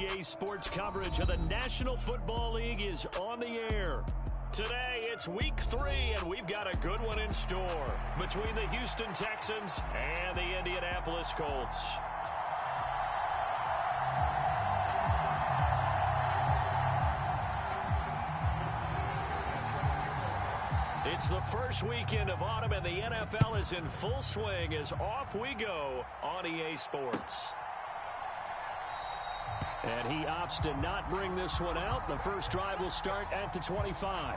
EA Sports coverage of the National Football League is on the air. Today, it's week 3, and we've got a good one in store between the Houston Texans and the Indianapolis Colts. It's the first weekend of autumn, and the NFL is in full swing as off we go on EA Sports. And he opts to not bring this one out. The first drive will start at the 25.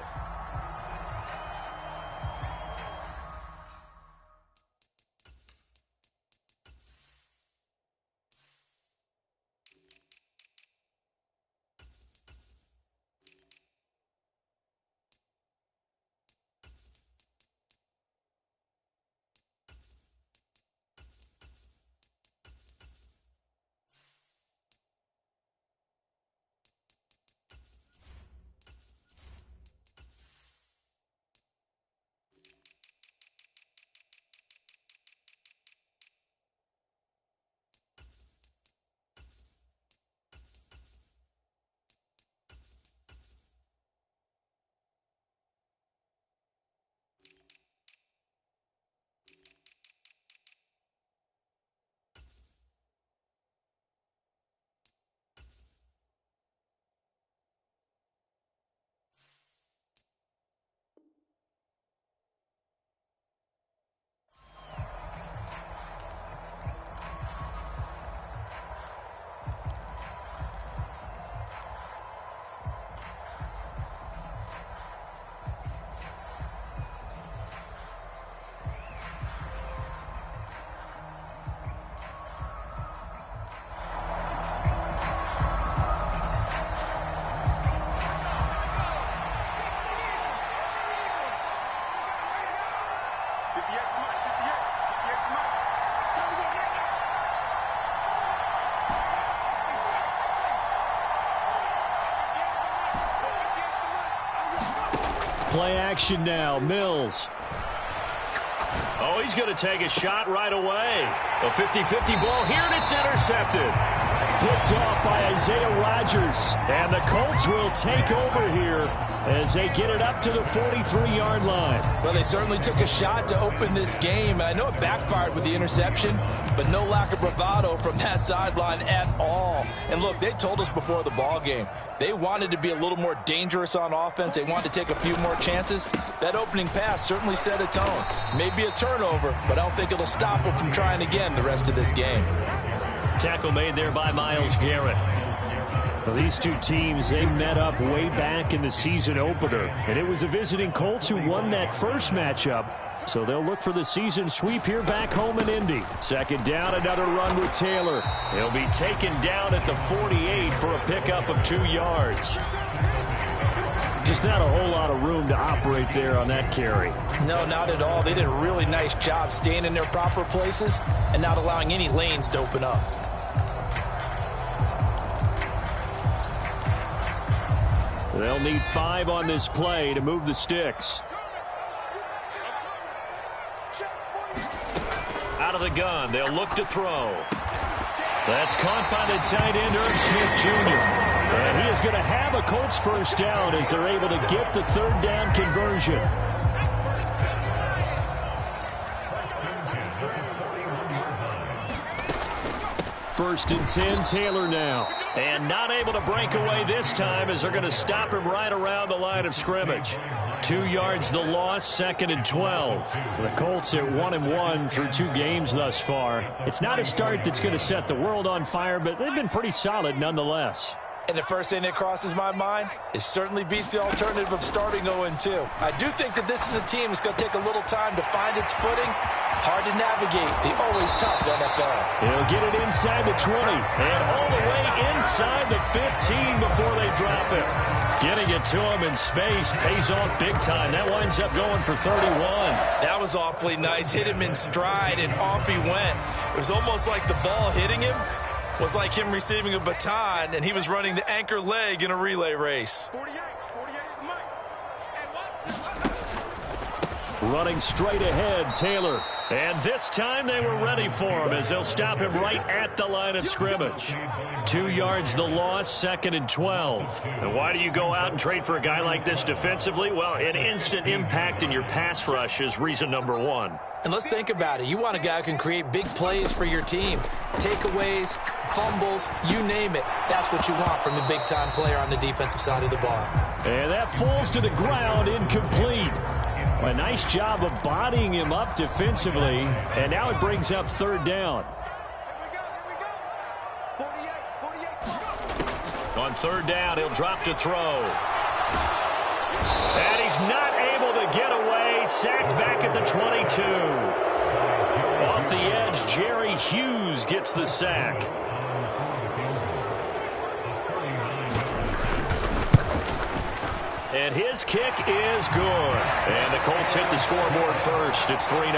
Play action now. Mills. Oh, he's going to take a shot right away. A 50-50 ball here, and it's intercepted. Picked off by Isaiah Rodgers. And the Colts will take over here as they get it up to the 43-yard line. Well, they certainly took a shot to open this game. I know it backfired with the interception, but no lack of bravado from that sideline at all. And look, they told us before the ball game, they wanted to be a little more dangerous on offense. They wanted to take a few more chances. That opening pass certainly set a tone. Maybe a turnover, but I don't think it'll stop them from trying again the rest of this game. Tackle made there by Myles Garrett. Well, these two teams, they met up way back in the season opener, and it was the visiting Colts who won that first matchup. So they'll look for the season sweep here back home in Indy. Second down, another run with Taylor. He'll be taken down at the 48 for a pickup of 2 yards. Just not a whole lot of room to operate there on that carry. No, not at all. They did a really nice job staying in their proper places and not allowing any lanes to open up. They'll need 5 on this play to move the sticks. Out of the gun, they'll look to throw. That's caught by the tight end, Irv Smith Jr. And he is going to have a Colts first down as they're able to get the third down conversion. First and 10, Taylor now. And not able to break away this time as they're going to stop him right around the line of scrimmage. 2 yards the loss, second and 12. The Colts at 1-1 through 2 games thus far. It's not a start that's going to set the world on fire, but they've been pretty solid nonetheless. And the first thing that crosses my mind, it certainly beats the alternative of starting 0-2. I do think that this is a team that's going to take a little time to find its footing. Hard to navigate the always tough NFL. He'll get it inside the 20 and all the way inside the 15 before they drop it. Getting it to him in space pays off big time. That winds up going for 31. That was awfully nice. Hit him in stride, and off he went. It was almost like the ball hitting him was like him receiving a baton, and he was running the anchor leg in a relay race. Running straight ahead, Taylor. And this time they were ready for him as they'll stop him right at the line of scrimmage. 2 yards the loss, 2nd and 12. And why do you go out and trade for a guy like this defensively? Well, an instant impact in your pass rush is reason number one. And let's think about it. You want a guy who can create big plays for your team. Takeaways, fumbles, you name it. That's what you want from a big-time player on the defensive side of the ball. And that falls to the ground, incomplete. A nice job of bodying him up defensively. And now it brings up 3rd down. On 3rd down, he'll drop to throw. And he's not able to get away. Sacked back at the 22. Off the edge, Jerry Hughes gets the sack. And his kick is good. And the Colts hit the scoreboard first. It's 3-0.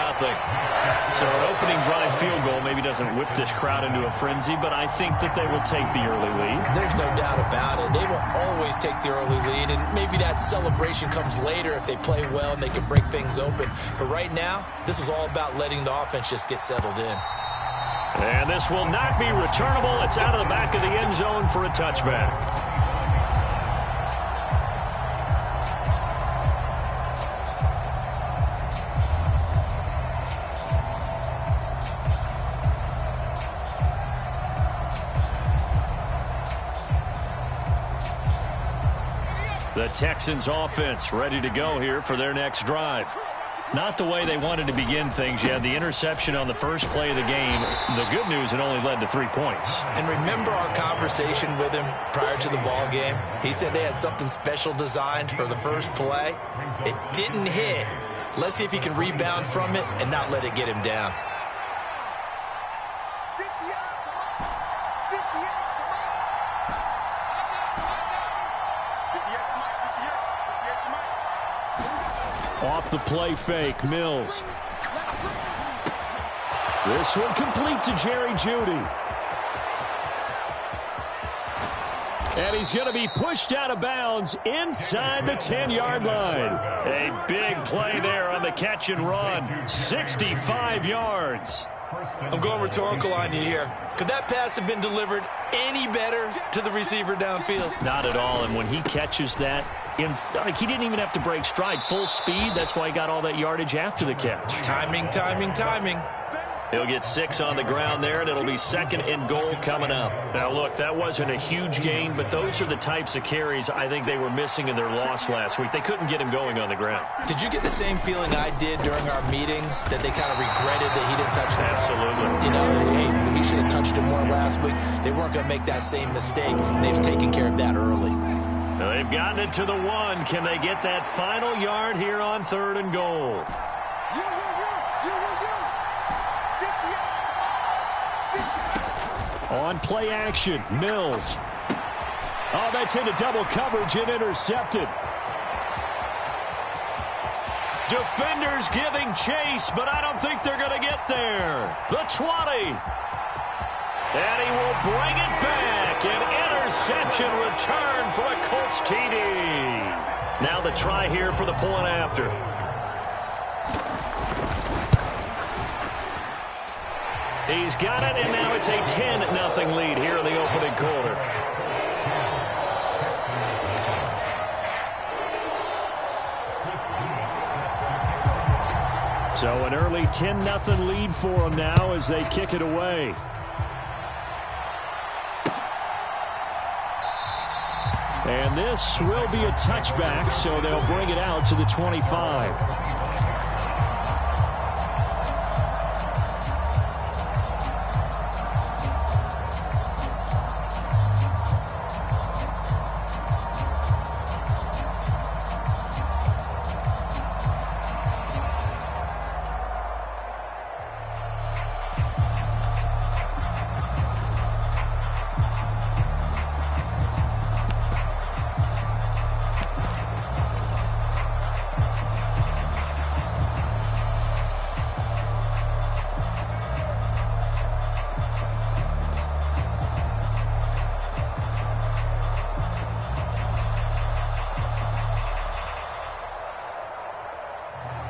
So an opening drive field goal maybe doesn't whip this crowd into a frenzy, but I think that they will take the early lead. There's no doubt about it. They will always take the early lead, and maybe that celebration comes later if they play well and they can break things open. But right now, this is all about letting the offense just get settled in. And this will not be returnable. It's out of the back of the end zone for a touchback. The Texans offense ready to go here for their next drive. Not the way they wanted to begin things. You had the interception on the first play of the game. The good news, it only led to 3 points. And remember our conversation with him prior to the ball game? He said they had something special designed for the first play. It didn't hit. Let's see if he can rebound from it and not let it get him down. Off the play fake, Mills. This one complete to Jerry Jeudy. And he's going to be pushed out of bounds inside the 10-yard line. A big play there on the catch and run. 65 yards. I'm going rhetorical on you here. Could that pass have been delivered any better to the receiver downfield? Not at all, and when he catches that, he didn't even have to break stride. Full speed, that's why he got all that yardage after the catch. Timing, timing, timing. He'll get 6 on the ground there, and it'll be 2nd and goal coming up. Now, look, that wasn't a huge gain, but those are the types of carries I think they were missing in their loss last week. They couldn't get him going on the ground. Did you get the same feeling I did during our meetings, that they kind of regretted that he didn't touch that? Absolutely. You know, hey, he should have touched it more last week. They weren't going to make that same mistake, and they've taken care of that early. Now, they've gotten it to the 1. Can they get that final yard here on 3rd and goal? On play action, Mills. Oh, that's into double coverage and intercepted. Defenders giving chase, but I don't think they're going to get there. The 20. And he will bring it back. An interception return for a Colts TD. Now the try here for the point after. He's got it, and now it's a 10-0 lead here in the opening quarter. So an early 10-0 lead for them now as they kick it away. And this will be a touchback, so they'll bring it out to the 25.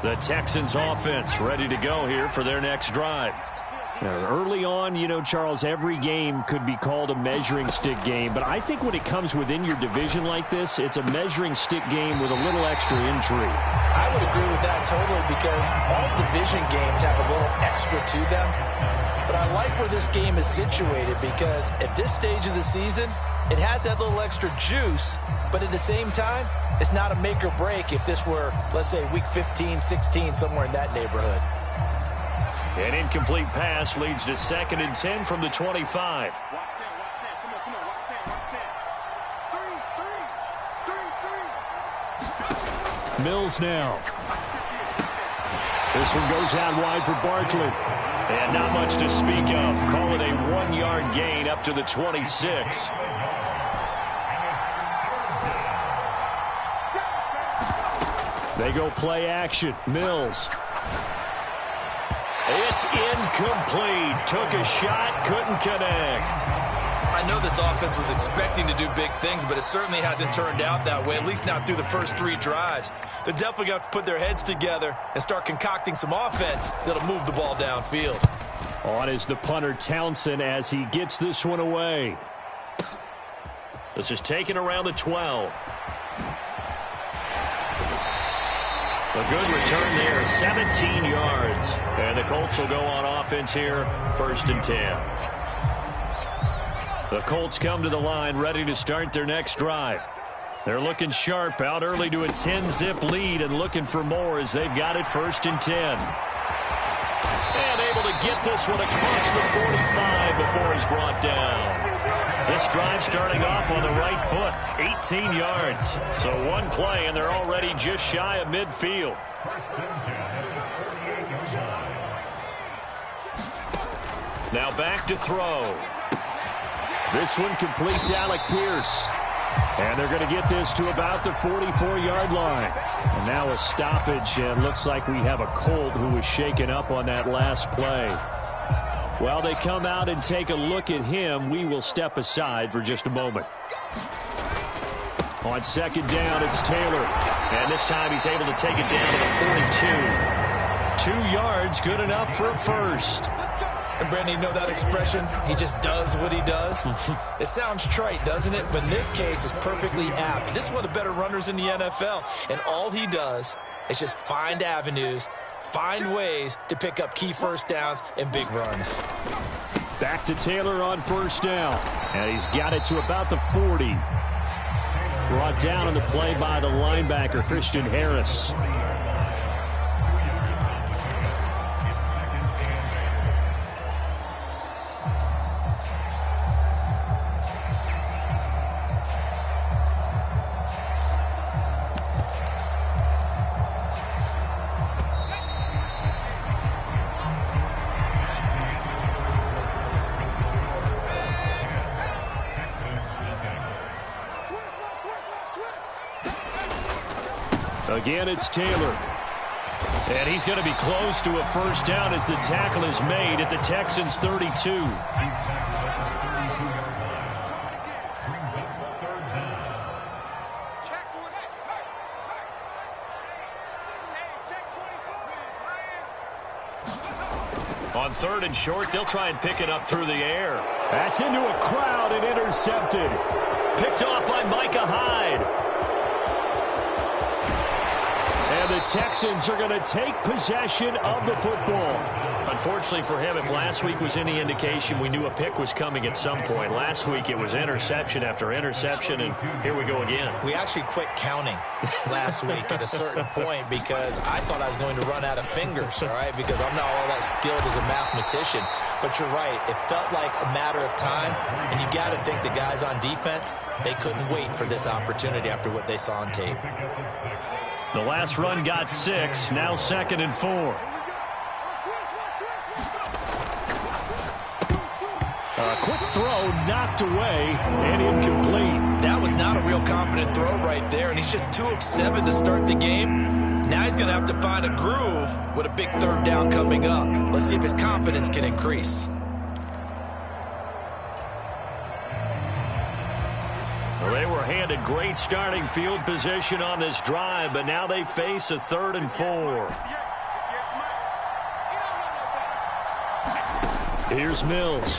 The Texans offense ready to go here for their next drive. Early on, you know, Charles, every game could be called a measuring stick game. But I think when it comes within your division like this, it's a measuring stick game with a little extra intrigue. I would agree with that totally because all division games have a little extra to them. But I like where this game is situated because at this stage of the season, it has that little extra juice. But at the same time, it's not a make or break if this were, let's say, week 15, 16, somewhere in that neighborhood. An incomplete pass leads to 2nd and 10 from the 25. Mills now. This one goes out wide for Barkley. And not much to speak of. Call it a 1-yard gain up to the 26. They go play action. Mills. It's incomplete. Took a shot, couldn't connect. I know this offense was expecting to do big things, but it certainly hasn't turned out that way, at least not through the first 3 drives. They're definitely going to have to put their heads together and start concocting some offense that'll move the ball downfield. On is the punter Townsend as he gets this one away. This is taken around the 12. A good return there, 17 yards. And the Colts will go on offense here, 1st and 10. The Colts come to the line ready to start their next drive. They're looking sharp, out early to a 10-zip lead and looking for more as they've got it 1st and 10. And able to get this one across the 45 before he's brought down. This drive starting off on the right foot, 18 yards. So one play, and they're already just shy of midfield. Now back to throw. This one completes Alec Pierce. And they're going to get this to about the 44-yard line. And now a stoppage, and looks like we have a Colt who was shaken up on that last play. While they come out and take a look at him, we will step aside for just a moment. On 2nd down, it's Taylor. And this time he's able to take it down to the 42. 2 yards, good enough for a first. And Brandon, you know that expression? He just does what he does. It sounds trite, doesn't it? But in this case, it's perfectly apt. This is one of the better runners in the NFL. And all he does is just find avenues, find ways to pick up key first downs and big runs. Back to Taylor on 1st down. And he's got it to about the 40. Brought down on the play by the linebacker, Christian Harris. Again, it's Taylor. And he's going to be close to a first down as the tackle is made at the Texans' 32. On 3rd and short, they'll try and pick it up through the air. That's into a crowd and intercepted. Picked off by Micah Hyde. And the Texans are going to take possession of the football. Unfortunately for him, if last week was any indication, we knew a pick was coming at some point. Last week it was interception after interception, and here we go again. We actually quit counting last week at a certain point because I thought I was going to run out of fingers, all right, because I'm not all that skilled as a mathematician. But you're right. It felt like a matter of time, and you got to think the guys on defense, they couldn't wait for this opportunity after what they saw on tape. The last run got 6, now 2nd and 4. A quick throw knocked away and incomplete. That was not a real confident throw right there, and he's just 2 of 7 to start the game. Now he's going to have to find a groove with a big 3rd down coming up. Let's see if his confidence can increase. Well, they were handed great starting field position on this drive, but now they face a 3rd and 4. Here's Mills.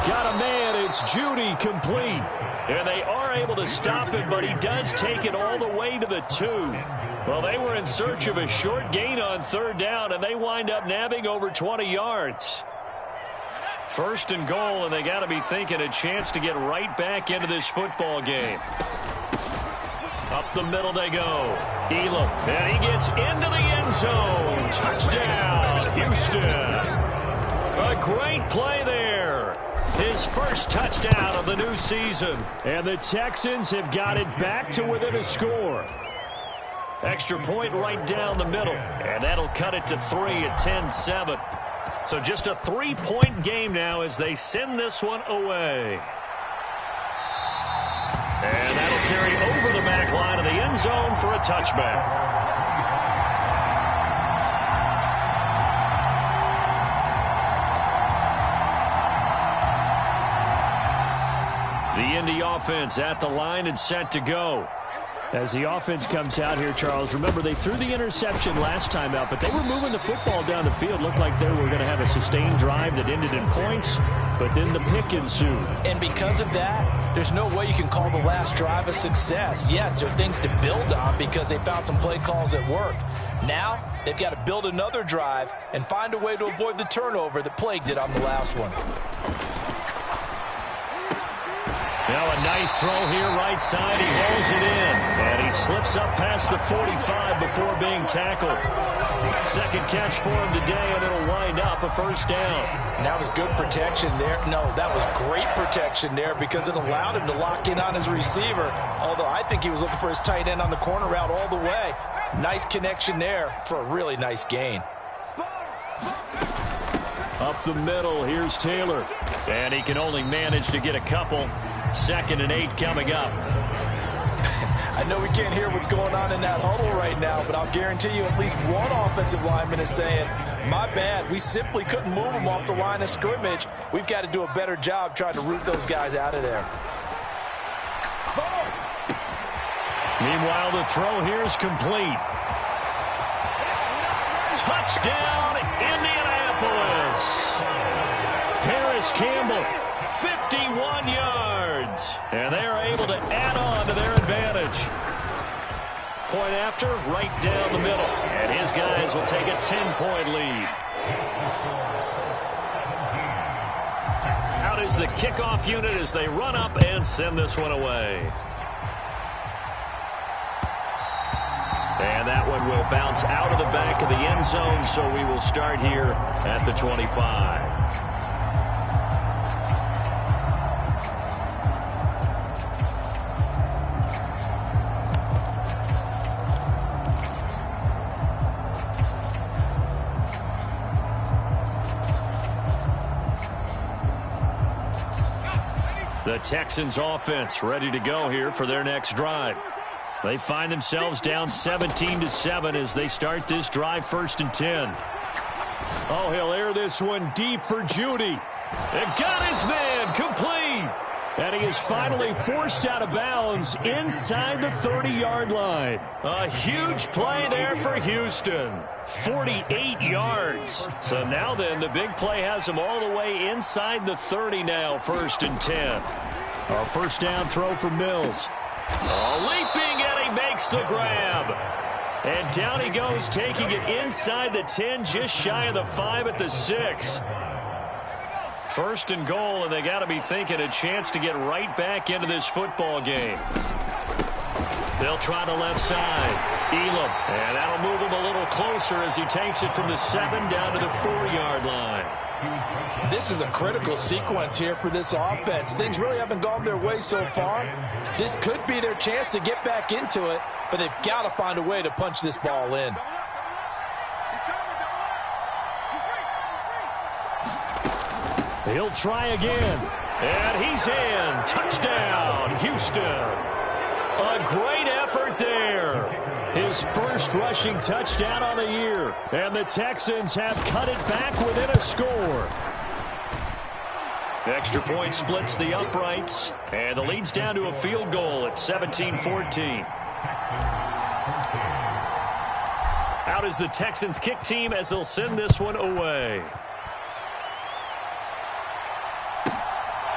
Got a man. It's Judy, complete. And they are able to stop him, but he does take it all the way to the 2. Well, they were in search of a short gain on third down, and they wind up nabbing over 20 yards. First and goal, and they got to be thinking a chance to get right back into this football game. Up the middle they go. Elam, and he gets into the end zone. Touchdown, Houston. A great play there. His first touchdown of the new season. And the Texans have got it back to within a score. Extra point right down the middle. And that'll cut it to 3 at 10-7. So just a 3-point game now as they send this one away. And that'll carry over the back line of the end zone for a touchback. The Indy offense at the line and set to go. As the offense comes out here, Charles, remember they threw the interception last time out, but they were moving the football down the field. Looked like they were going to have a sustained drive that ended in points, but then the pick ensued. And because of that, there's no way you can call the last drive a success. Yes, there are things to build on because they found some play calls that work. Now, they've got to build another drive and find a way to avoid the turnover that plagued it on the last one. Now a nice throw here right side. He rolls it in. And he slips up past the 45 before being tackled. Second catch for him today, and it'll wind up a first down. And that was good protection there. No, that was great protection there because it allowed him to lock in on his receiver. Although I think he was looking for his tight end on the corner route all the way. Nice connection there for a really nice gain. Up the middle, here's Taylor. And he can only manage to get a couple. 2nd and 8 coming up. I know we can't hear what's going on in that huddle right now, but I'll guarantee you at least one offensive lineman is saying, my bad, we simply couldn't move them off the line of scrimmage. We've got to do a better job trying to root those guys out of there. Meanwhile, the throw here is complete. Touchdown, Indianapolis. Paris Campbell, 51 yards. And they are able to add on to their advantage. Point after, right down the middle. And his guys will take a 10-point lead. Out is the kickoff unit as they run up and send this one away. And that one will bounce out of the back of the end zone, so we will start here at the 25. The Texans offense ready to go here for their next drive. They find themselves down 17-7 as they start this drive 1st and 10. Oh, he'll air this one deep for Judy. And got his man complete. And he is finally forced out of bounds inside the 30-yard line. A huge play there for Houston. 48 yards. So now then, the big play has him all the way inside the 30 now, 1st and 10. A first down throw for Mills. Leaping, and he makes the grab. And down he goes, taking it inside the 10, just shy of the 5 at the 6. 1st and goal, and they got to be thinking a chance to get right back into this football game. They'll try the left side. Elam, and that'll move him a little closer as he takes it from the 7 down to the 4-yard line. This is a critical sequence here for this offense. Things really haven't gone their way so far. This could be their chance to get back into it, but they've got to find a way to punch this ball in. He'll try again. And he's in. Touchdown, Houston. A great effort there. His first rushing touchdown on the year. And the Texans have cut it back within a score. Extra point splits the uprights. And the lead's down to a field goal at 17-14. Out is the Texans kick team as they'll send this one away.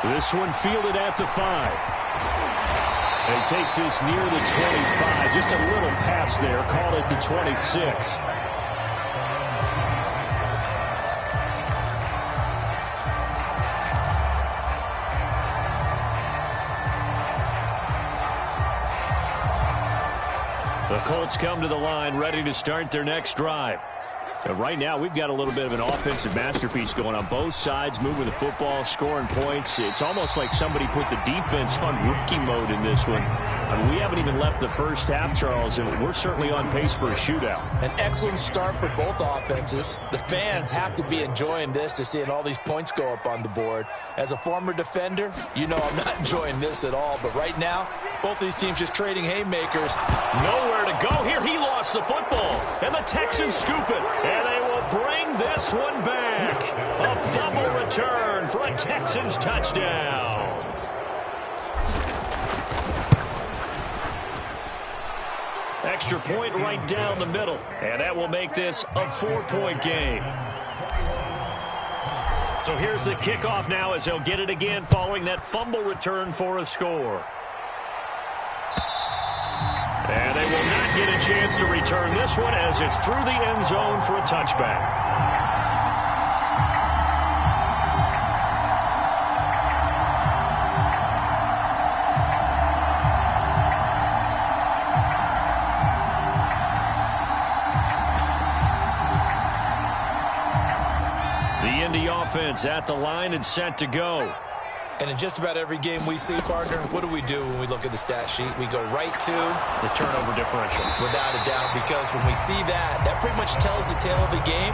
This one fielded at the 5. And he takes this near the 25. Just a little pass there. Called it the 26. The Colts come to the line ready to start their next drive. And right now, we've got a little bit of an offensive masterpiece going on both sides, moving the football, scoring points. It's almost like somebody put the defense on rookie mode in this one. I mean, we haven't even left the first half, Charles, and we're certainly on pace for a shootout. An excellent start for both offenses. The fans have to be enjoying this to seeing all these points go up on the board. As a former defender, you know I'm not enjoying this at all. But right now, both these teams just trading haymakers. Nowhere to go here. He lost the football, and the Texans scoop it. And they will bring this one back. A fumble return for a Texans touchdown. Extra point right down the middle. And that will make this a 4-point game. So here's the kickoff now as they'll get it again following that fumble return for a score. And they will not get a chance to return this one as it's through the end zone for a touchback. The Indy offense at the line and set to go. And in just about every game we see, partner, what do we do when we look at the stat sheet? We go right to the turnover differential. Without a doubt, because when we see that, that pretty much tells the tale of the game.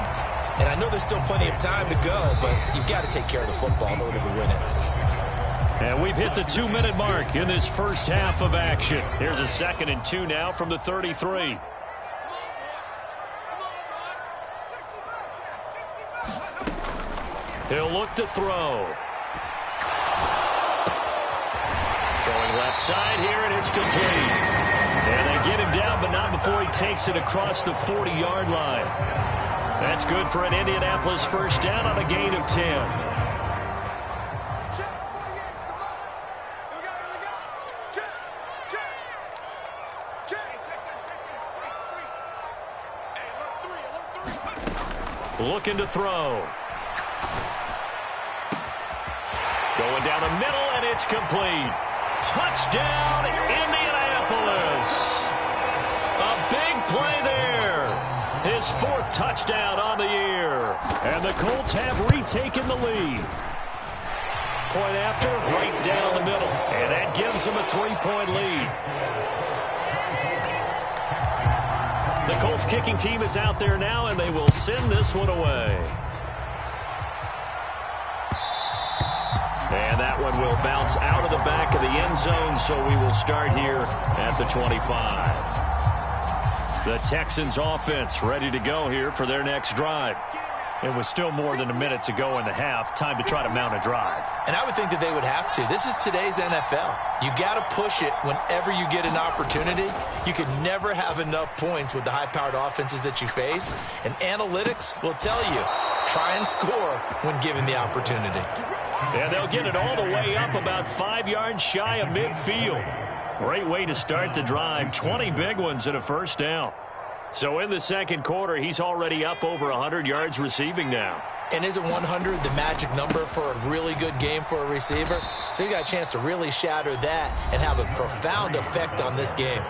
And I know there's still plenty of time to go, but you've got to take care of the football in order to win it. And we've hit the 2-minute mark in this first half of action. Here's a 2nd and 2 now from the 33. He'll look to throw. Throwing left side here, and it's complete. And they get him down, but not before he takes it across the 40-yard line. That's good for an Indianapolis first down on a gain of 10. Looking to throw. Going down the middle, and it's complete. Touchdown, Indianapolis. A big play there. His 4th touchdown on the year. And the Colts have retaken the lead. Point after, right down the middle. And that gives them a 3-point lead. The Colts kicking team is out there now, and they will send this one away. And that one will bounce out of the back of the end zone, so we will start here at the 25. The Texans offense ready to go here for their next drive. It was still more than a minute to go in the half. Time to try to mount a drive. And I would think that they would have to. This is today's NFL. You got to push it whenever you get an opportunity. You can never have enough points with the high-powered offenses that you face. And analytics will tell you, try and score when given the opportunity. And they'll get it all the way up about 5 yards shy of midfield. Great way to start the drive. 20 big ones and a first down. So in the second quarter, he's already up over 100 yards receiving now. And isn't 100 the magic number for a really good game for a receiver? So you got a chance to really shatter that and have a profound effect on this game.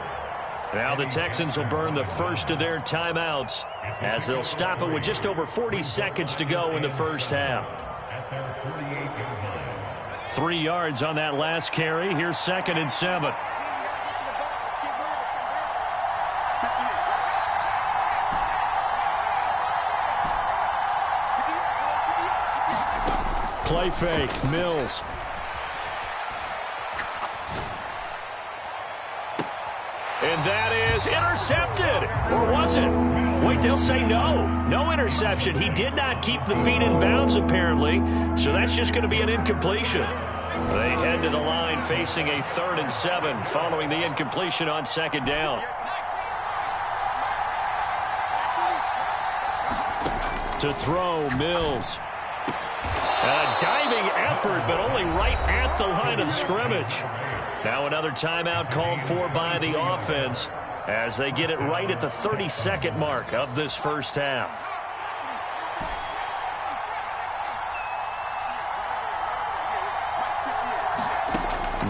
Now the Texans will burn the first of their timeouts as they'll stop it with just over 40 seconds to go in the first half. 3 yards on that last carry. Here's 2nd and 7. Play fake, Mills. And that is intercepted. Or was it? Wait, they'll say no. No interception. He did not keep the feet in bounds, apparently. So that's just going to be an incompletion. They head to the line facing a 3rd and 7 following the incompletion on 2nd down. To throw, Mills. A diving effort, but only right at the line of scrimmage. Now another timeout called for by the offense as they get it right at the 30-second mark of this first half.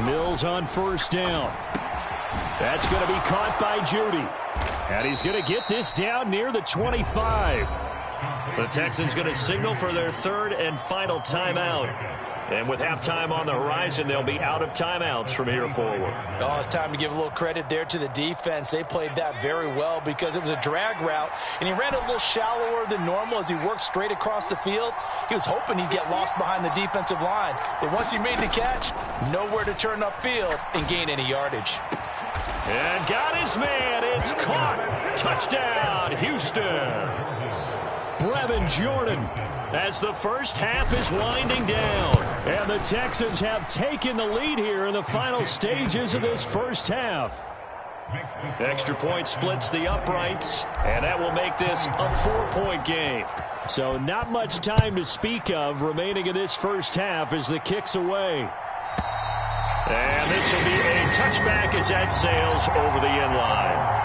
Mills on first down. That's going to be caught by Judy. And he's going to get this down near the 25. The Texans going to signal for their third and final timeout. And with halftime on the horizon, they'll be out of timeouts from here forward. Oh, it's time to give a little credit there to the defense. They played that very well because it was a drag route, and he ran a little shallower than normal as he worked straight across the field. He was hoping he'd get lost behind the defensive line. But once he made the catch, nowhere to turn upfield and gain any yardage. And got his man. It's caught. Touchdown, Houston. Brevin Jordan as the first half is winding down. And the Texans have taken the lead here in the final stages of this first half. Extra point splits the uprights, and that will make this a 4-point game. So not much time to speak of remaining in this first half as the kick's away. And this will be a touchback as that sails over the end line.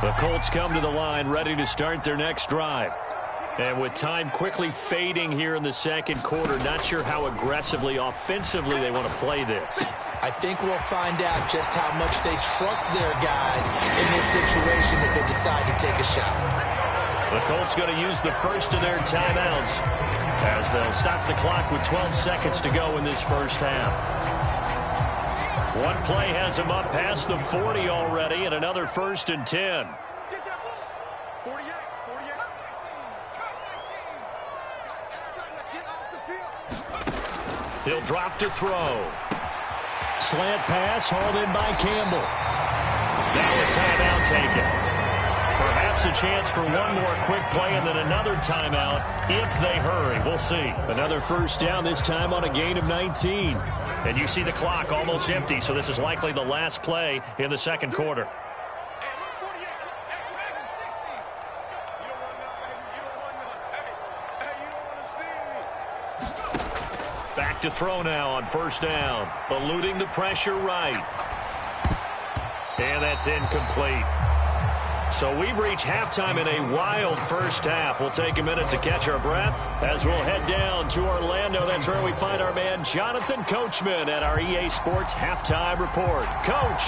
The Colts come to the line ready to start their next drive. And with time quickly fading here in the second quarter, not sure how aggressively, offensively they want to play this. I think we'll find out just how much they trust their guys in this situation if they decide to take a shot. The Colts going to use the first of their timeouts as they'll stop the clock with 12 seconds to go in this first half. One play has them up past the 40 already, and another 1st and 10. He'll drop to throw. Slant pass hauled in by Campbell. Now a timeout taken. Perhaps a chance for one more quick play and then another timeout if they hurry. We'll see. Another first down, this time on a gain of 19. And you see the clock almost empty, so this is likely the last play in the second quarter. Back to throw now on first down. Eluding the pressure right. And that's incomplete. So we've reached halftime in a wild first half. We'll take a minute to catch our breath as we'll head down to Orlando. That's where we find our man Jonathan Coachman at our EA Sports Halftime Report. Coach,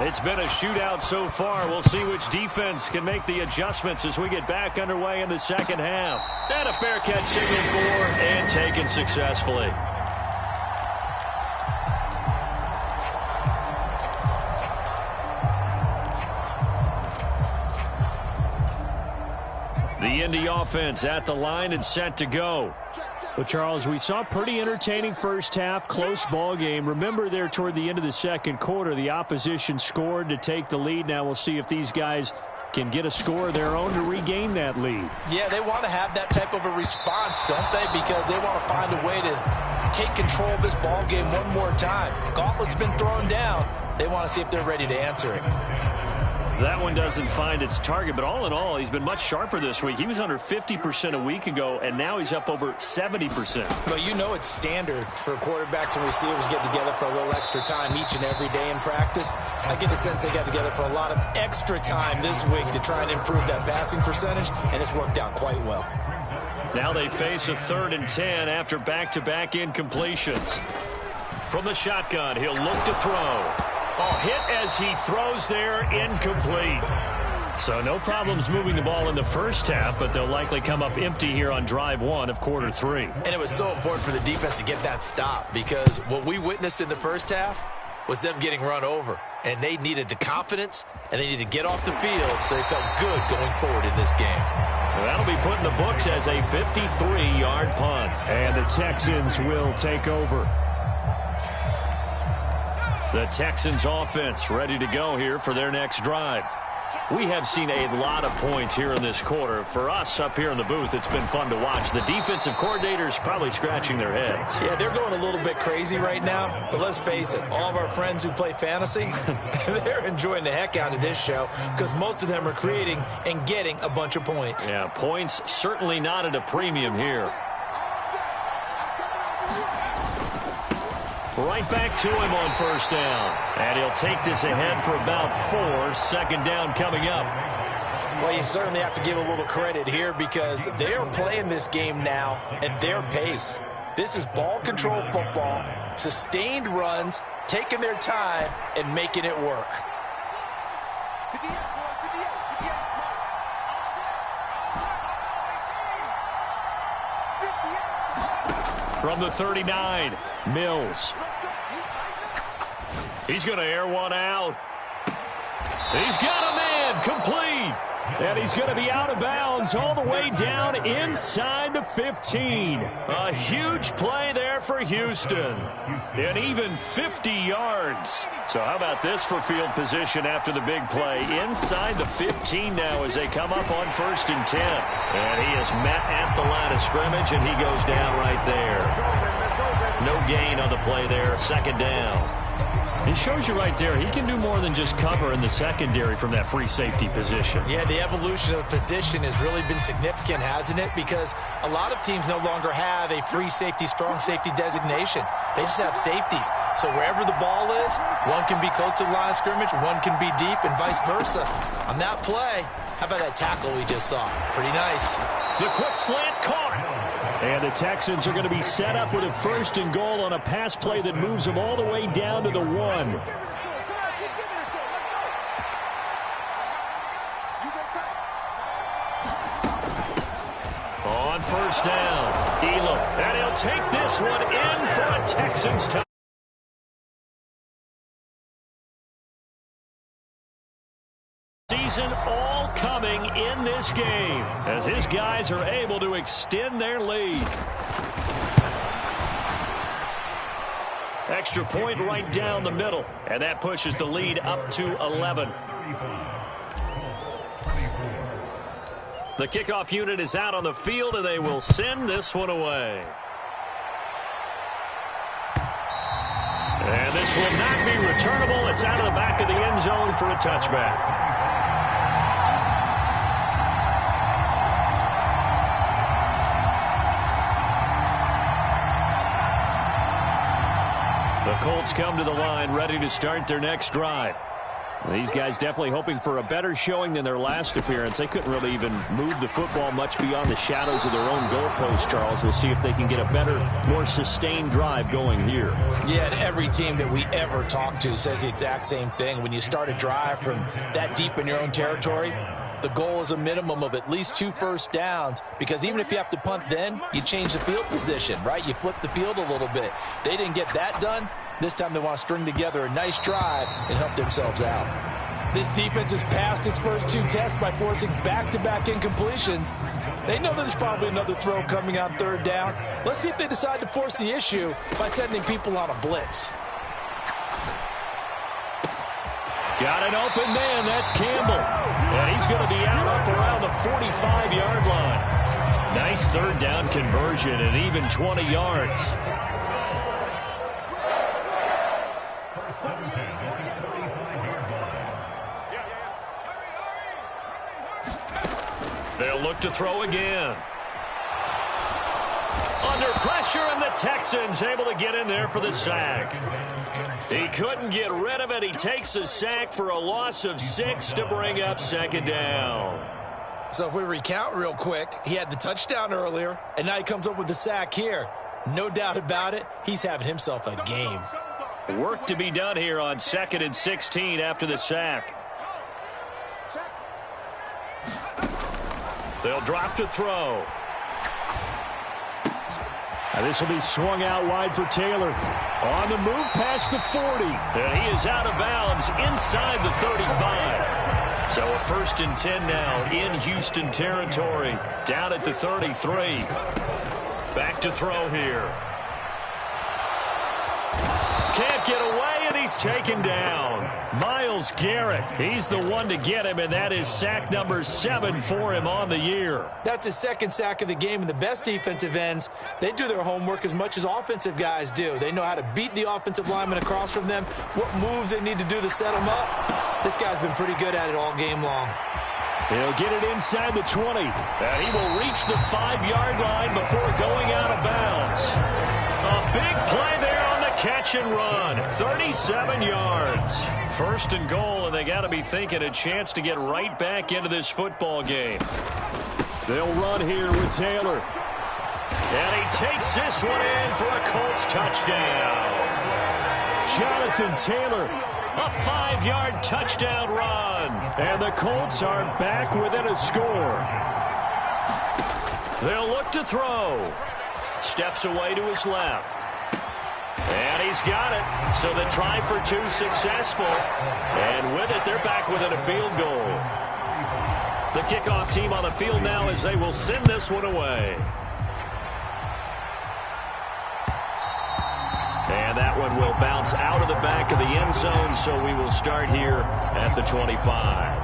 it's been a shootout so far. We'll see which defense can make the adjustments as we get back underway in the second half. And a fair catch signaled for and taken successfully. The Indy offense at the line and set to go. Well, Charles, we saw a pretty entertaining first half, close ball game. Remember there toward the end of the second quarter, the opposition scored to take the lead. Now we'll see if these guys can get a score of their own to regain that lead. Yeah, they want to have that type of a response, don't they? Because they want to find a way to take control of this ball game one more time. Gauntlet's been thrown down. They want to see if they're ready to answer it. That one doesn't find its target, but all in all, he's been much sharper this week. He was under 50% a week ago, and now he's up over 70%. Well, you know it's standard for quarterbacks and receivers get together for a little extra time each and every day in practice. I get the sense they got together for a lot of extra time this week to try and improve that passing percentage, and it's worked out quite well. Now they face a 3rd and 10 after back-to-back incompletions. From the shotgun, he'll look to throw. Oh, hit as he throws there, incomplete. So no problems moving the ball in the first half, but they'll likely come up empty here on drive 1 of quarter 3. And it was so important for the defense to get that stop because what we witnessed in the first half was them getting run over. And they needed the confidence, and they needed to get off the field so they felt good going forward in this game. Well, that'll be put in the books as a 53-yard punt. And the Texans will take over. The Texans offense ready to go here for their next drive. We have seen a lot of points here in this quarter. For us up here in the booth, it's been fun to watch. The defensive coordinators probably scratching their heads. Yeah, they're going a little bit crazy right now. But let's face it, all of our friends who play fantasy, they're enjoying the heck out of this show because most of them are creating and getting a bunch of points. Yeah, points certainly not at a premium here. Right back to him on first down. And he'll take this ahead for about 4. Second down coming up. Well, you certainly have to give a little credit here because they are playing this game now at their pace. This is ball control football, sustained runs, taking their time, and making it work. From the 39, Mills. He's going to air one out. He's got a man, complete. And he's going to be out of bounds all the way down inside the 15. A huge play there for Houston. And even 50 yards. So how about this for field position after the big play? Inside the 15 now as they come up on 1st and 10. And he is met at the line of scrimmage, and he goes down right there. No gain on the play there. Second down. It shows you right there, he can do more than just cover in the secondary from that free safety position. Yeah, the evolution of the position has really been significant, hasn't it? Because a lot of teams no longer have a free safety, strong safety designation. They just have safeties. So wherever the ball is, one can be close to the line of scrimmage, one can be deep, and vice versa. On that play, how about that tackle we just saw? Pretty nice. The quick slant caught. And the Texans are going to be set up with a 1st and goal on a pass play that moves them all the way down to the 1. On first down, Elam. And he'll take this one in for a Texans touchdown. Season all coming in this game as his guys are able to extend their lead. Extra point right down the middle, and that pushes the lead up to 11. The kickoff unit is out on the field, and they will send this one away. And this will not be returnable. It's out of the back of the end zone for a touchback. The Colts come to the line ready to start their next drive. These guys definitely hoping for a better showing than their last appearance. They couldn't really even move the football much beyond the shadows of their own goalpost, Charles. We'll see if they can get a better, more sustained drive going here. Yeah, and every team that we ever talk to says the exact same thing. When you start a drive from that deep in your own territory, the goal is a minimum of at least 2 first downs, because even if you have to punt then, you change the field position, right? You flip the field a little bit. They didn't get that done. This time they want to string together a nice drive and help themselves out. This defense has passed its first 2 tests by forcing back-to-back incompletions. They know there's probably another throw coming on 3rd down. Let's see if they decide to force the issue by sending people on a blitz. Got an open man. That's Campbell. And he's going to be out up around the 45-yard line. Nice 3rd down conversion and even 20 yards. They'll look to throw again. Under pressure, and the Texans able to get in there for the sack. He couldn't get rid of it. He takes a sack for a loss of 6 to bring up 2nd down. So if we recount real quick, he had the touchdown earlier, and now he comes up with the sack here. No doubt about it, he's having himself a game. Work to be done here on 2nd and 16 after the sack. They'll drop to throw. Now this will be swung out wide for Taylor. On the move past the 40. And he is out of bounds inside the 35. So a 1st and 10 now in Houston territory. Down at the 33. Back to throw here. can't get away, and he's taken down. Myles Garrett, he's the one to get him, and that is sack number 7 for him on the year. That's his second sack of the game, and the best defensive ends, they do their homework as much as offensive guys do. They know how to beat the offensive lineman across from them, what moves they need to do to set them up. This guy's been pretty good at it all game long. He'll get it inside the 20, and he will reach the 5-yard line before going out of bounds. A big play there on the catch and run. 37 yards. First and goal, and they got to be thinking a chance to get right back into this football game. They'll run here with Taylor. And he takes this one in for a Colts touchdown. Jonathan Taylor, a 5-yard touchdown run. And the Colts are back within a score. They'll look to throw. Steps away to his left. And he's got it. So the try for 2 successful. And with it, they're back within a field goal. The kickoff team on the field now as they will send this one away. And that one will bounce out of the back of the end zone, so we will start here at the 25.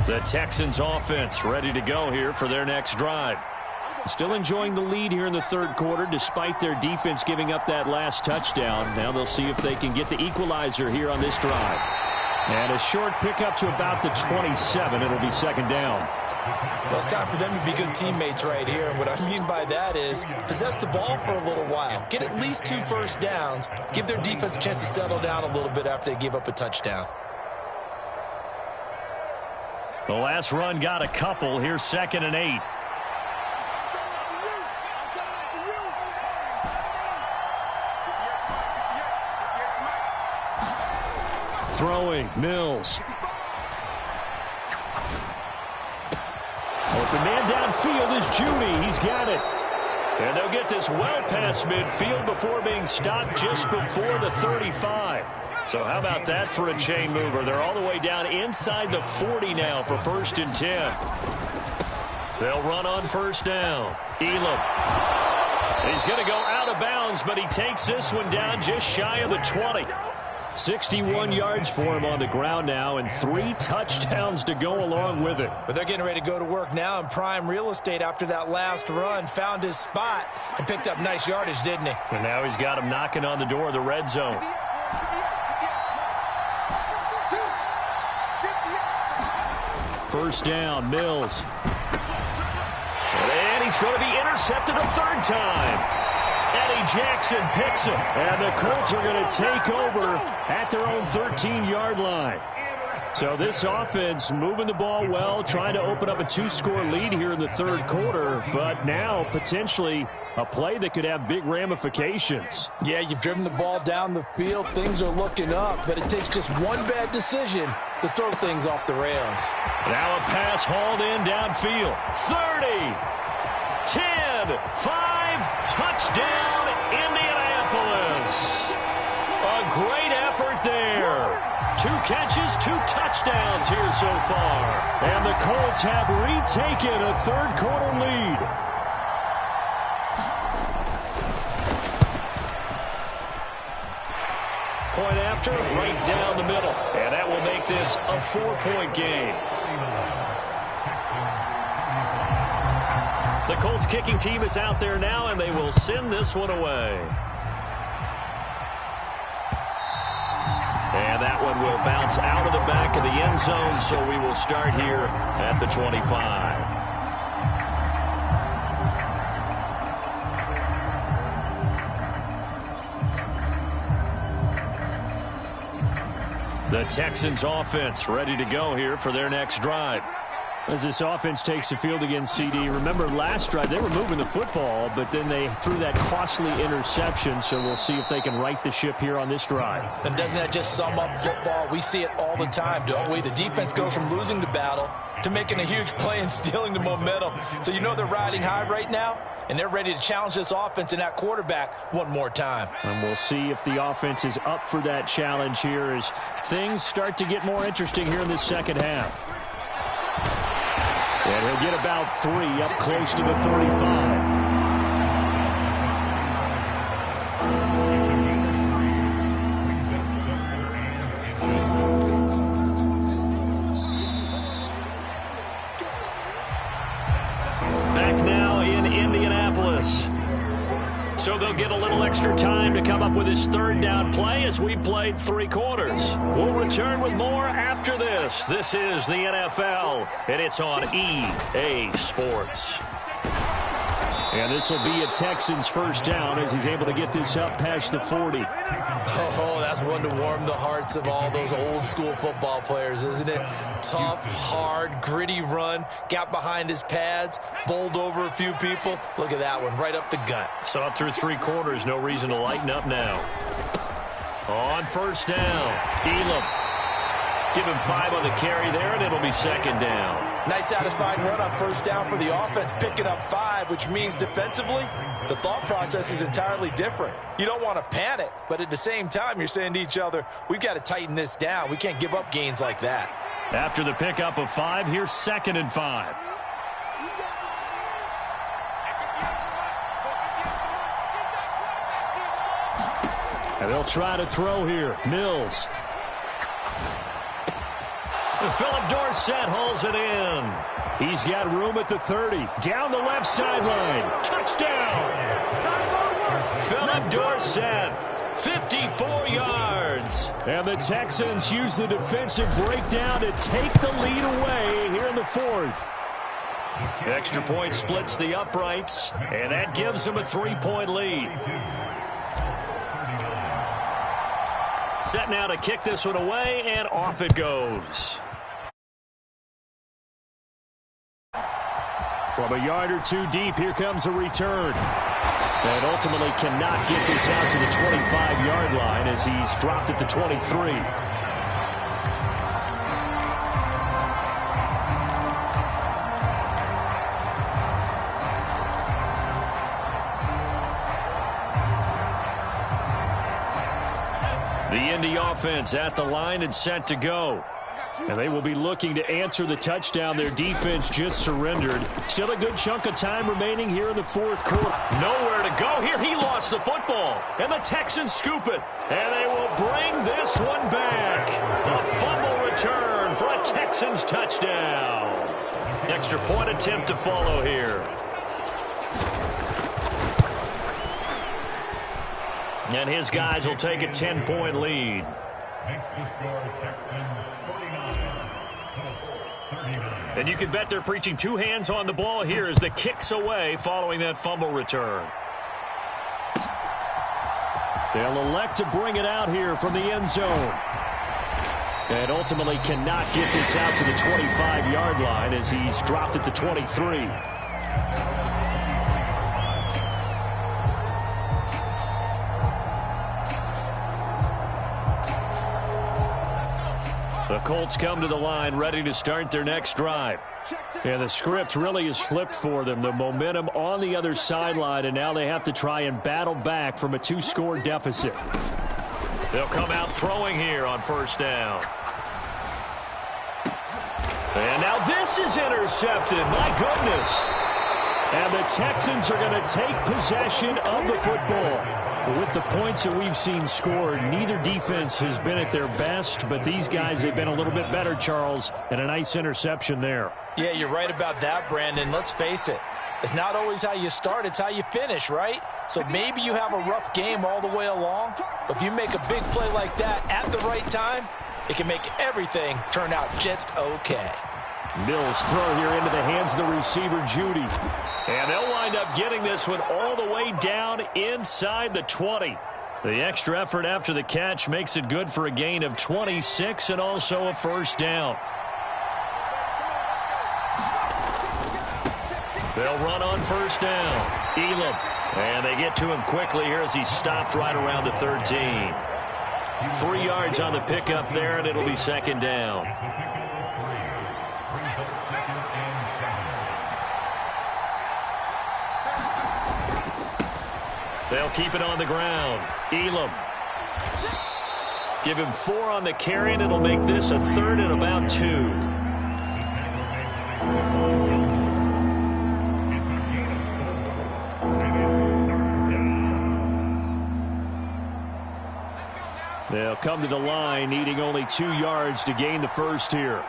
The Texans offense ready to go here for their next drive. Still enjoying the lead here in the third quarter despite their defense giving up that last touchdown. Now they'll see if they can get the equalizer here on this drive. And a short pickup to about the 27. It'll be second down. Well, it's time for them to be good teammates right here. And what I mean by that is possess the ball for a little while. Get at least 2 first downs. Give their defense a chance to settle down a little bit after they give up a touchdown. The last run got a couple. Here's 2nd and 8. Throwing, Mills. Open man downfield is Judy. He's got it. And they'll get this well past midfield before being stopped just before the 35. So how about that for a chain mover? They're all the way down inside the 40 now for 1st and 10. They'll run on 1st down. Elam. He's going to go out of bounds, but he takes this one down just shy of the 20. 61 yards for him on the ground now, and 3 touchdowns to go along with it. But they're getting ready to go to work now in prime real estate after that last run. Found his spot and picked up nice yardage, didn't he? And now he's got him knocking on the door of the red zone. First down, Mills. And he's going to be intercepted a 3rd time. Eddie Jackson picks him. And the Colts are going to take over at their own 13-yard line. So this offense moving the ball well, trying to open up a 2-score lead here in the third quarter, but now potentially a play that could have big ramifications. Yeah, you've driven the ball down the field. Things are looking up, but it takes just one bad decision to throw things off the rails. Now a pass hauled in downfield. 30, 10, 5, touchdown, Indianapolis. A great effort there. 2 catches, 2 touchdowns here so far. And the Colts have retaken a third-quarter lead. Point after, right down the middle. And that will make this a 4-point game. The Colts kicking team is out there now, and they will send this one away. And that one will bounce out of the back of the end zone, so we will start here at the 25. The Texans offense ready to go here for their next drive. As this offense takes the field against CD, remember last drive they were moving the football, but then they threw that costly interception, so we'll see if they can right the ship here on this drive. And doesn't that just sum up football? We see it all the time, don't we? The defense goes from losing the battle to making a huge play and stealing the momentum. So you know they're riding high right now, and they're ready to challenge this offense and that quarterback one more time. And we'll see if the offense is up for that challenge here as things start to get more interesting here in the second half. And he'll get about 3 up close to the 35. So they'll get a little extra time to come up with his third down play as we've played 3 quarters. We'll return with more after this. This is the NFL, and it's on EA Sports. And this will be a Texans first down as he's able to get this up past the 40. Oh, that's one to warm the hearts of all those old school football players, isn't it? Tough, hard, gritty run, got behind his pads, bowled over a few people. Look at that one, right up the gut. So up through 3 quarters, no reason to lighten up now. On first down, Elam. Give him 5 on the carry there, and it'll be second down. Nice satisfying run on first down for the offense, picking up 5, which means defensively, the thought process is entirely different. You don't want to panic, but at the same time, you're saying to each other, we've got to tighten this down. We can't give up gains like that. After the pickup of 5, here's 2nd and 5. And they'll try to throw here. Mills. Philip Dorsett hauls it in. He's got room at the 30. Down the left sideline. Touchdown! Philip Dorsett, 54 yards. And the Texans use the defensive breakdown to take the lead away here in the 4th. Extra point splits the uprights, and that gives them a 3-point lead. Set now to kick this one away, and off it goes. From a yard or 2 deep, here comes a return. And ultimately cannot get this out to the 25-yard line as he's dropped at the 23. The Indy offense at the line and set to go. And they will be looking to answer the touchdown their defense just surrendered. Still a good chunk of time remaining here in the 4th quarter. Nowhere to go here. He lost the football. And the Texans scoop it. And they will bring this one back. A fumble return for a Texans touchdown. Extra point attempt to follow here. And his guys will take a 10-point lead. And you can bet they're preaching 2 hands on the ball here as the kick's away following that fumble return. They'll elect to bring it out here from the end zone. And ultimately cannot get this out to the 25-yard line as he's dropped at the 23. The Colts come to the line ready to start their next drive. And the script really is flipped for them. The momentum on the other sideline, and now they have to try and battle back from a 2-score deficit. They'll come out throwing here on first down. And now this is intercepted. My goodness. And the Texans are going to take possession of the football. With the points that we've seen scored, neither defense has been at their best, but these guys have been a little bit better, Charles, and a nice interception there. Yeah, you're right about that, Brandon. Let's face it. It's not always how you start, it's how you finish, right? So maybe you have a rough game all the way along, but if you make a big play like that at the right time, it can make everything turn out just okay. Mills throw here into the hands of the receiver, Judy. And they'll wind up getting this one all the way down inside the 20. The extra effort after the catch makes it good for a gain of 26 and also a first down. They'll run on first down. Elam. And they get to him quickly here as he stopped right around the 13. 3 yards on the pickup there, and it'll be second down. They'll keep it on the ground. Elam. Give him 4 on the carry, and it'll make this a 3rd and about 2. They'll come to the line, needing only 2 yards to gain the first here.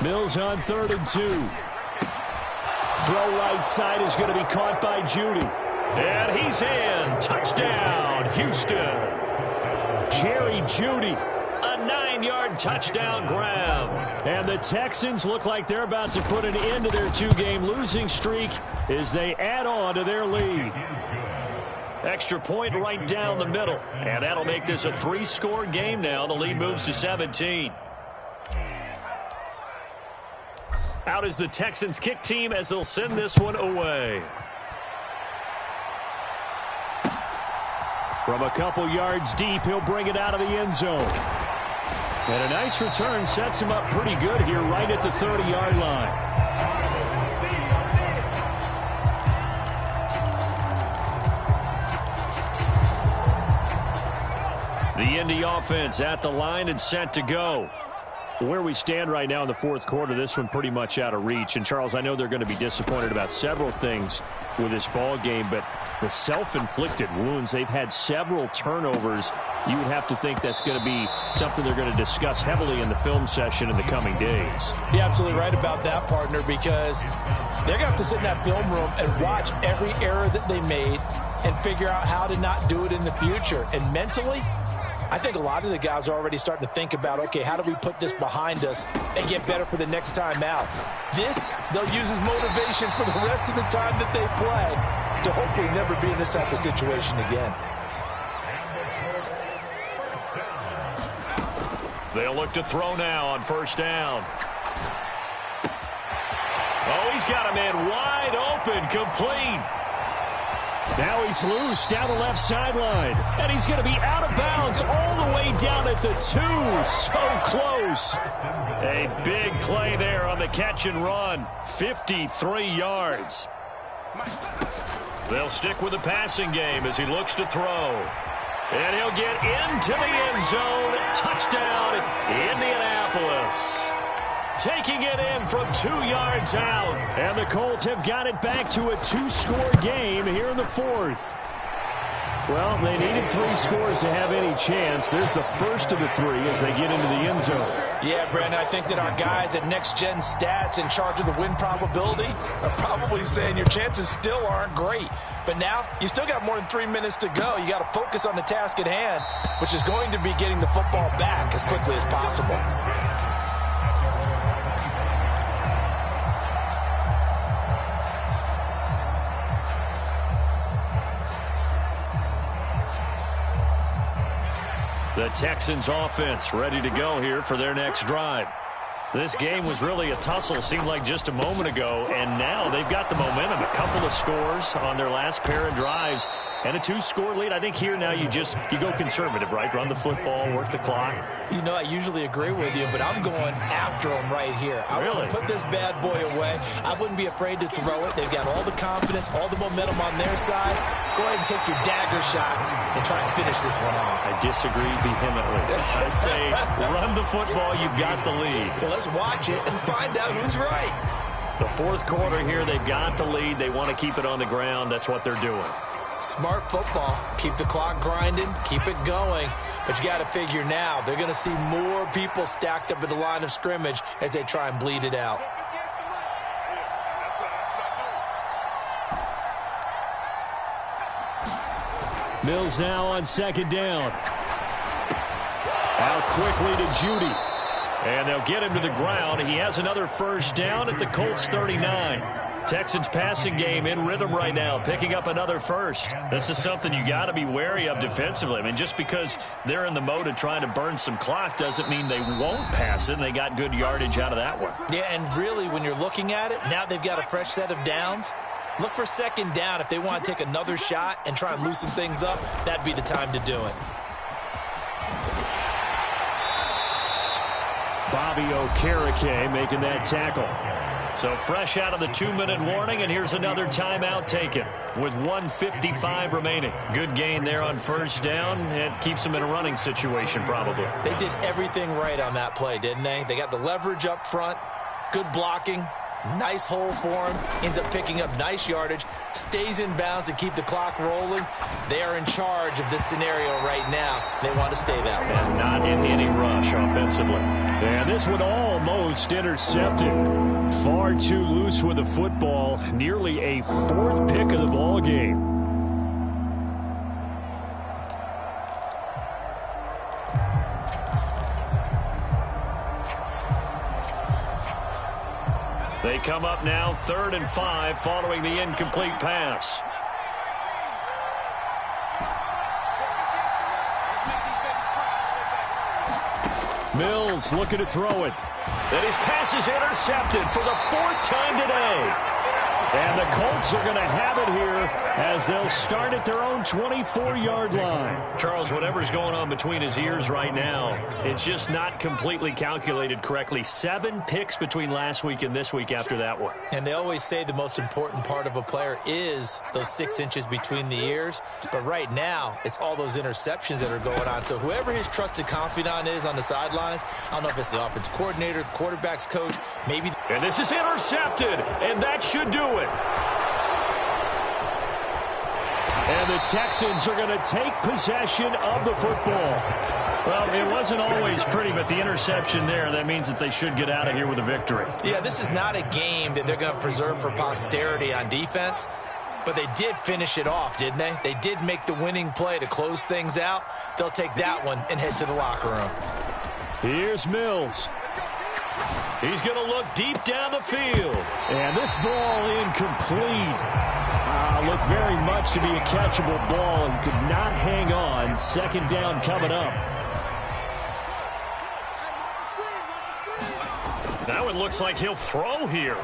Mills on 3rd and 2. Throw right side is going to be caught by Judy. And he's in. Touchdown, Houston. Jerry Judy, a 9-yard touchdown grab. And the Texans look like they're about to put an end to their 2-game losing streak as they add on to their lead. Extra point right down the middle. And that'll make this a 3-score game now. The lead moves to 17. Out is the Texans kick team as they'll send this one away. From a couple yards deep, he'll bring it out of the end zone. And a nice return sets him up pretty good here right at the 30-yard line. The Indy offense at the line and set to go. Where we stand right now in the 4th quarter, this one pretty much out of reach. And, Charles, I know they're going to be disappointed about several things with this ball game, but the self-inflicted wounds, they've had several turnovers. You would have to think that's going to be something they're going to discuss heavily in the film session in the coming days. You're absolutely right about that, partner, because they're going to have to sit in that film room and watch every error that they made and figure out how to not do it in the future. And mentally, I think a lot of the guys are already starting to think about, okay, how do we put this behind us and get better for the next time out? This, they'll use as motivation for the rest of the time that they play to hopefully never be in this type of situation again. They'll look to throw now on first down. Oh, he's got him in wide open, complete. Now he's loose down the left sideline. And he's going to be out of bounds all the way down at the 2. So close. A big play there on the catch and run. 53 yards. They'll stick with the passing game as he looks to throw. And he'll get into the end zone. Touchdown, Indianapolis. Taking it in from 2 yards out. And the Colts have got it back to a 2-score game here in the 4th. Well, they needed 3 scores to have any chance. There's the first of the 3 as they get into the end zone. Yeah, Brandon, I think that our guys at Next Gen Stats in charge of the win probability are probably saying your chances still aren't great. But now, you still got more than 3 minutes to go. You got to focus on the task at hand, which is going to be getting the football back as quickly as possible. The Texans offense ready to go here for their next drive. This game was really a tussle, seemed like just a moment ago, and now they've got the momentum. A couple of scores on their last pair of drives and a 2-score lead. I think here now you go conservative, right? Run the football, work the clock. You know, I usually agree with you, but I'm going after them right here. I want to put this bad boy away. I wouldn't be afraid to throw it. They've got all the confidence, all the momentum on their side. Go ahead and take your dagger shots and try and finish this one off. I disagree vehemently. I say run the football. You've got the lead. Well, let's watch it and find out who's right. The 4th quarter here, they've got the lead. They want to keep it on the ground. That's what they're doing. Smart football. Keep the clock grinding. Keep it going. But you got to figure now, they're going to see more people stacked up at the line of scrimmage as they try and bleed it out. Mills now on 2nd down. Out quickly to Judy. And they'll get him to the ground. He has another first down at the Colts 39. Texans passing game in rhythm right now, picking up another first. This is something you got to be wary of defensively. I mean, just because they're in the mode of trying to burn some clock doesn't mean they won't pass it, and they got good yardage out of that one. Yeah, and really, when you're looking at it, now they've got a fresh set of downs. Look for second down. If they want to take another shot and try and loosen things up, that'd be the time to do it. Bobby Okereke making that tackle. So fresh out of the 2-minute warning, and here's another timeout taken with 1:55 remaining. Good gain there on first down. It keeps them in a running situation probably. They did everything right on that play, didn't they? They got the leverage up front, good blocking, nice hole for him, ends up picking up nice yardage, stays in bounds and keep the clock rolling. They are in charge of this scenario right now. They want to stay that way. And not in any rush offensively. And this one almost intercepted. Far too loose with the football. Nearly a 4th pick of the ball game. They come up now 3rd and 5 following the incomplete pass. Mills looking to throw it. And his pass is intercepted for the 4th time today. And the Colts are going to have it here as they'll start at their own 24-yard line. Charles, whatever's going on between his ears right now, it's just not completely calculated correctly. 7 picks between last week and this week after that one. And they always say the most important part of a player is those 6 inches between the ears. But right now, it's all those interceptions that are going on. So whoever his trusted confidant is on the sidelines, I don't know if it's the offense coordinator, quarterback's coach, maybe. And this is intercepted, and that should do it. And the Texans are going to take possession of the football. Well, it wasn't always pretty, but the interception there, that means that they should get out of here with a victory. Yeah, this is not a game that they're going to preserve for posterity on defense, but they did finish it off, didn't they? They did make the winning play to close things out. They'll take that one and head to the locker room. Here's Mills. He's going to look deep down the field. And this ball incomplete. Looked very much to be a catchable ball and could not hang on. 2nd down coming up. Now it looks like he'll throw here.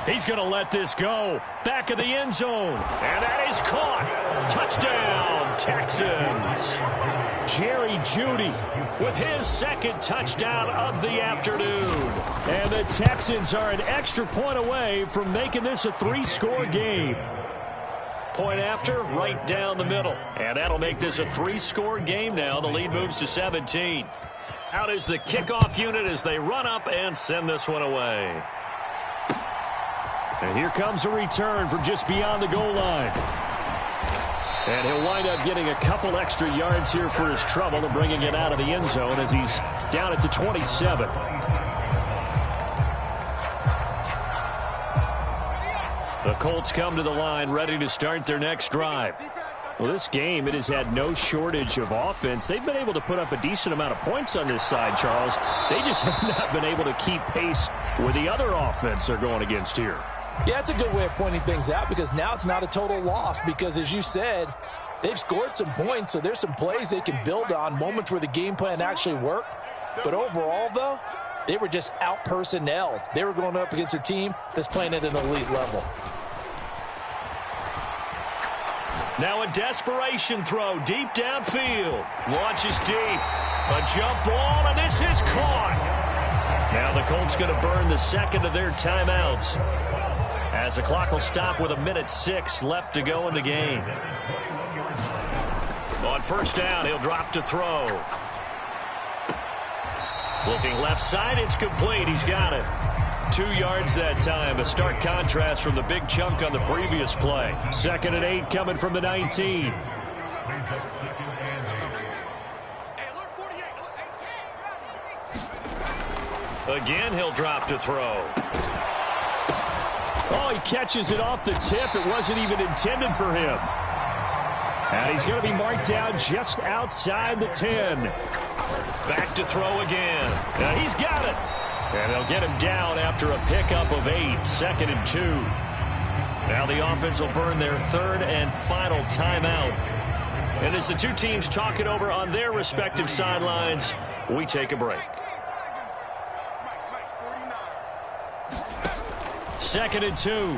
He's going to let this go. Back of the end zone. And that is caught. Touchdown, Texans. Jerry Jeudy with his 2nd touchdown of the afternoon. And the Texans are an extra point away from making this a 3-score game. Point after, right down the middle. And that'll make this a 3-score game now. The lead moves to 17. Out is the kickoff unit as they run up and send this one away. And here comes a return from just beyond the goal line. And he'll wind up getting a couple extra yards here for his trouble and bringing it out of the end zone as he's down at the 27. The Colts come to the line ready to start their next drive. Well, this game, it has had no shortage of offense. They've been able to put up a decent amount of points on this side, Charles. They just have not been able to keep pace with the other offense they're going against here. Yeah, it's a good way of pointing things out because now it's not a total loss because, as you said, they've scored some points, so there's some plays they can build on, moments where the game plan actually worked. But overall, though, they were just out-personnel. They were going up against a team that's playing at an elite level. Now a desperation throw deep downfield. Launches deep. A jump ball, and this is caught. Now the Colts going to burn the 2nd of their timeouts, as the clock will stop with 1:06 left to go in the game. On first down, he'll drop to throw. Looking left side, it's complete. He's got it. 2 yards that time. A stark contrast from the big chunk on the previous play. 2nd and 8 coming from the 19. Again, he'll drop to throw. Oh, he catches it off the tip. It wasn't even intended for him. And he's going to be marked down just outside the 10. Back to throw again. He's got it. And they'll get him down after a pickup of 8, 2nd and 2. Now the offense will burn their 3rd and final timeout. And as the two teams talk it over on their respective sidelines, we take a break. 2nd and 2.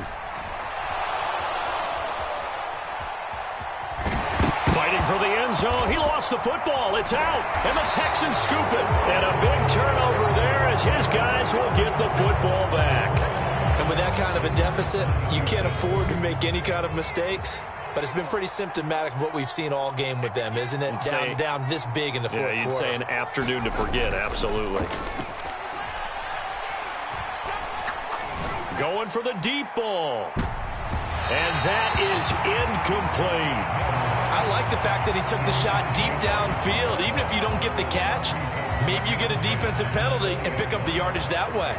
Fighting for the end zone. He lost the football. It's out. And the Texans scoop it. And a big turnover there as his guys will get the football back. And with that kind of a deficit, you can't afford to make any kind of mistakes. But it's been pretty symptomatic of what we've seen all game with them, isn't it? Down this big in the fourth quarter. You'd say an afternoon to forget, absolutely. Going for the deep ball. And that is incomplete. I like the fact that he took the shot deep downfield. Even if you don't get the catch, maybe you get a defensive penalty and pick up the yardage that way.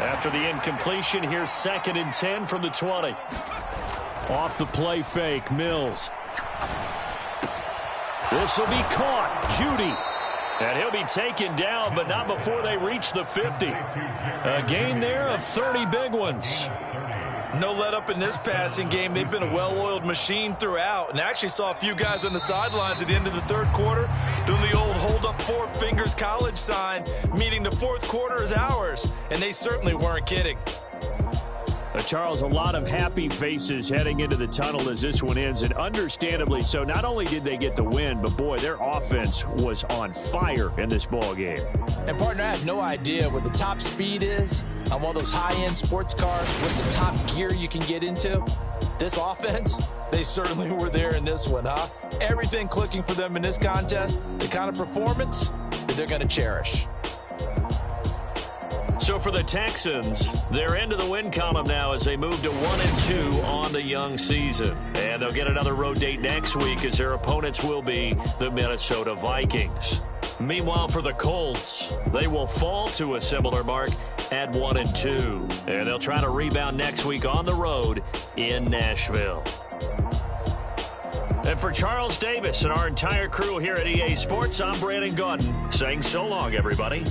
After the incompletion, here's 2nd and 10 from the 20. Off the play fake, Mills. This will be caught. Judy. And he'll be taken down, but not before they reach the 50. A gain there of 30 big ones. No let up in this passing game. They've been a well-oiled machine throughout. And actually saw a few guys on the sidelines at the end of the third quarter doing the old hold up 4 fingers college sign, meaning the fourth quarter is ours. And they certainly weren't kidding. Charles, a lot of happy faces heading into the tunnel as this one ends, and understandably so. Not only did they get the win, but boy, their offense was on fire in this ball game. And partner, I have no idea what the top speed is on one of those high-end sports cars. What's the top gear you can get into? This offense, they certainly were there in this one, huh? Everything clicking for them in this contest, the kind of performance that they're going to cherish. So for the Texans, they're into the win column now as they move to 1-2 on the young season. And they'll get another road date next week as their opponents will be the Minnesota Vikings. Meanwhile, for the Colts, they will fall to a similar mark at 1-2. And they'll try to rebound next week on the road in Nashville. And for Charles Davis and our entire crew here at EA Sports, I'm Brandon Gaudin saying so long, everybody.